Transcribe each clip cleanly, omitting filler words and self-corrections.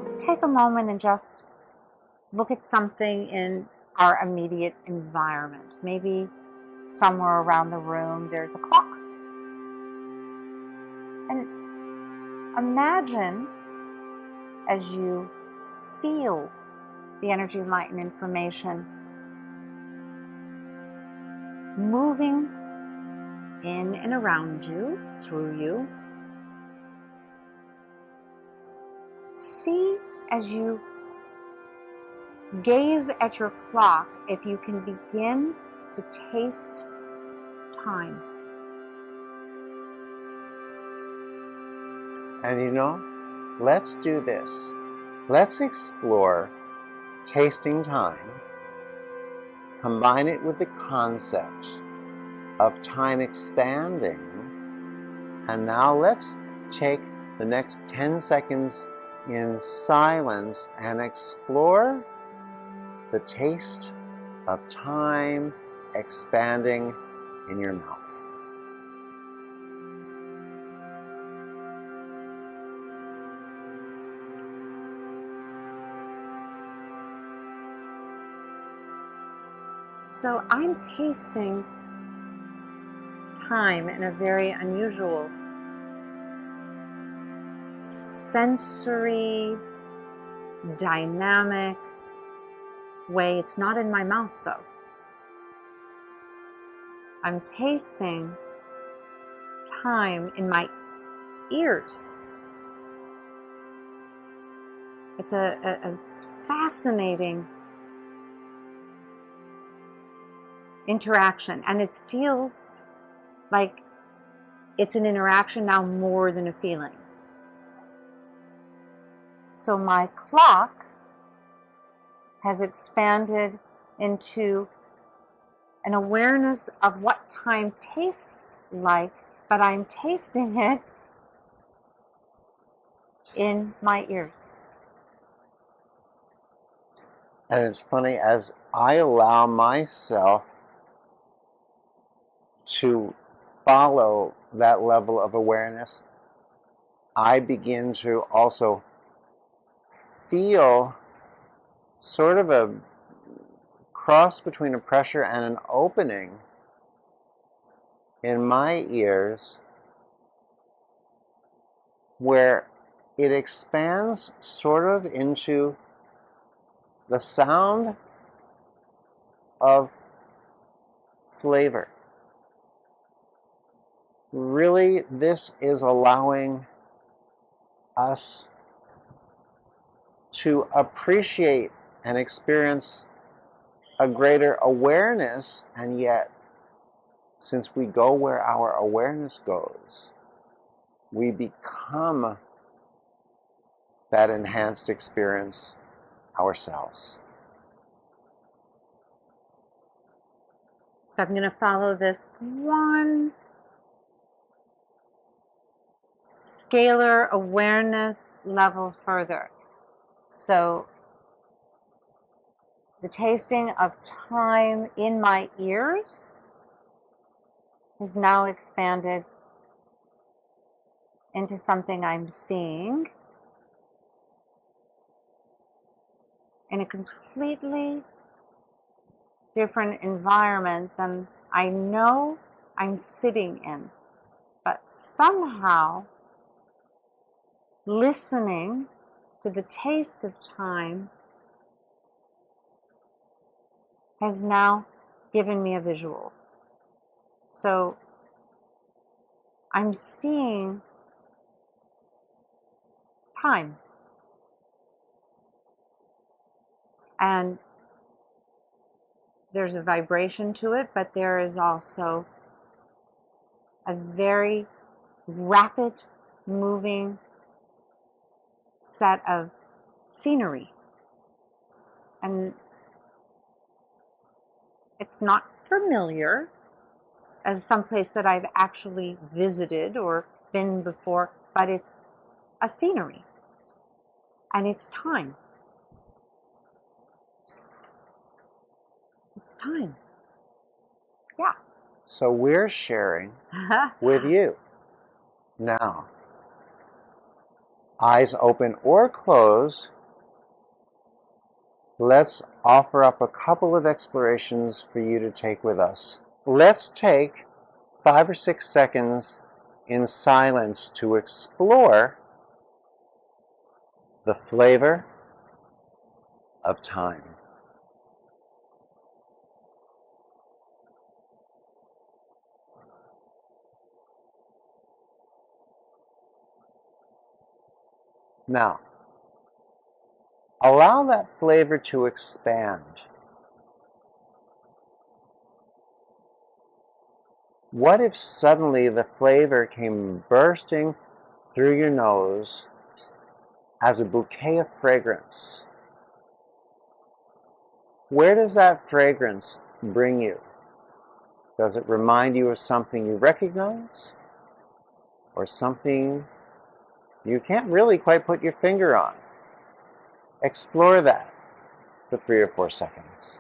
let's take a moment and just look at something in our immediate environment. Maybe somewhere around the room there's a clock. And imagine as you feel the energy, light, and information moving in and around you, through you. See as you gaze at your clock if you can begin to taste time. And you know, let's do this. Let's explore tasting time, combine it with the concept of time expanding, and now let's take the next 10 seconds in silence and explore the taste of time expanding in your mouth. So I'm tasting time in a very unusual sensory, dynamic way. It's not in my mouth though. I'm tasting time in my ears. It's a fascinating interaction, and it feels like it's an interaction now more than a feeling. So my clock has expanded into an awareness of what time tastes like, but I'm tasting it in my ears. And it's funny, as I allow myself to follow that level of awareness, I begin to also feel sort of a cross between a pressure and an opening in my ears, where it expands sort of into the sound of flavor. Really, this is allowing us to appreciate and experience a greater awareness, and yet, since we go where our awareness goes, we become that enhanced experience ourselves. So I'm going to follow this one scalar awareness level further. So the tasting of time in my ears is now expanded into something I'm seeing in a completely different environment than I know I'm sitting in. But somehow, listening to the taste of time has now given me a visual. So I'm seeing time. And there's a vibration to it, but there is also a very rapid moving set of scenery. And it's not familiar as someplace that I've actually visited or been before, but it's a scenery. And it's time. It's time. Yeah. So we're sharing with you now eyes open or closed, let's offer up a couple of explorations for you to take with us. Let's take 5 or 6 seconds in silence to explore the flavor of time. Now, allow that flavor to expand. What if suddenly the flavor came bursting through your nose as a bouquet of fragrance? Where does that fragrance bring you? Does it remind you of something you recognize? Or something you can't really quite put your finger on? Explore that for 3 or 4 seconds.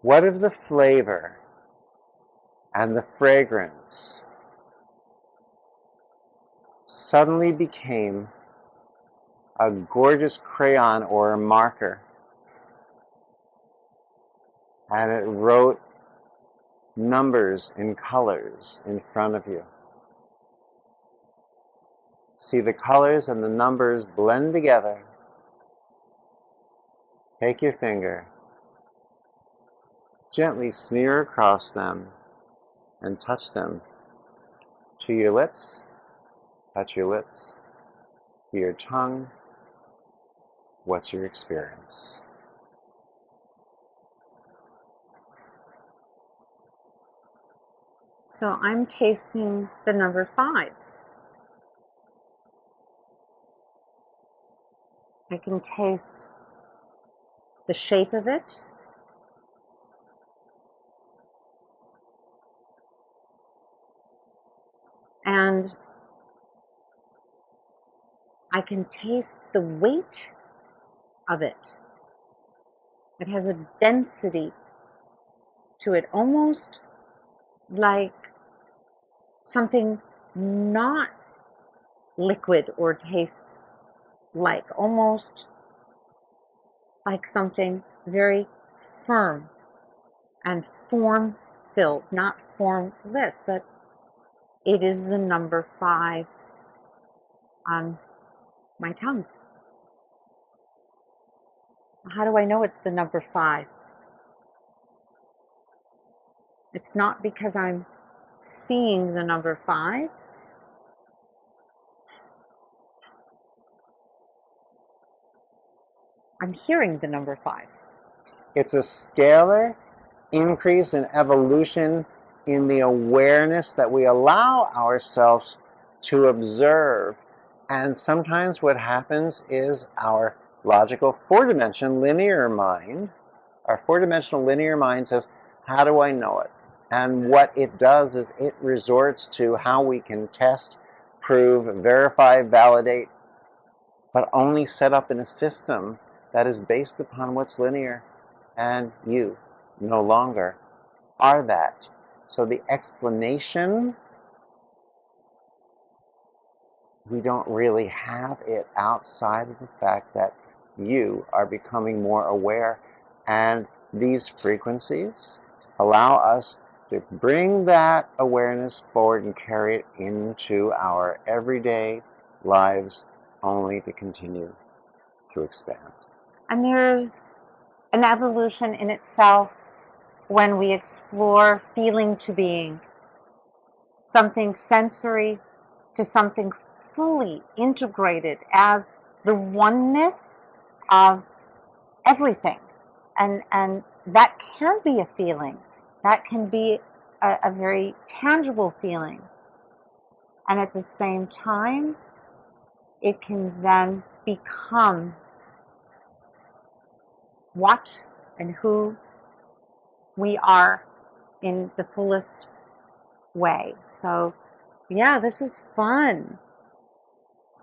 What if the flavor and the fragrance suddenly became a gorgeous crayon or a marker, and it wrote numbers and colors in front of you? See the colors and the numbers blend together. Take your finger, gently smear across them, and touch them to your lips. Touch your lips, to your tongue. What's your experience? So I'm tasting the number 5. I can taste the shape of it. And I can taste the weight of it. It has a density to it, almost like something not liquid or taste like, almost like something very firm and form-filled, not formless, but it is the number 5 on my tongue. How do I know it's the number 5? It's not because I'm seeing the number 5. I'm hearing the number 5. It's a scalar increase in evolution in the awareness that we allow ourselves to observe. And sometimes what happens is our logical 4-dimensional linear mind, our 4-dimensional linear mind says, how do I know it? And what it does is it resorts to how we can test, prove, verify, validate, but only set up in a system that is based upon what's linear, and you no longer are that. So the explanation, we don't really have it outside of the fact that you are becoming more aware, and these frequencies allow us to bring that awareness forward and carry it into our everyday lives, only to continue to expand. And there's an evolution in itself when we explore feeling to being, something sensory to something fully integrated as the oneness of everything. And that can be a feeling. That can be a very tangible feeling. And at the same time, it can then become what and who we are in the fullest way. So, yeah, this is fun.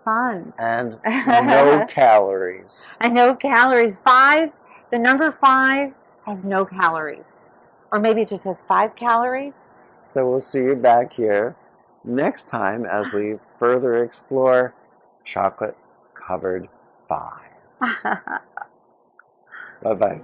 fun. And no calories. And no calories. 5, the number 5 has no calories. Or maybe it just has 5 calories. So we'll see you back here next time as we further explore chocolate-covered 5. Bye-bye.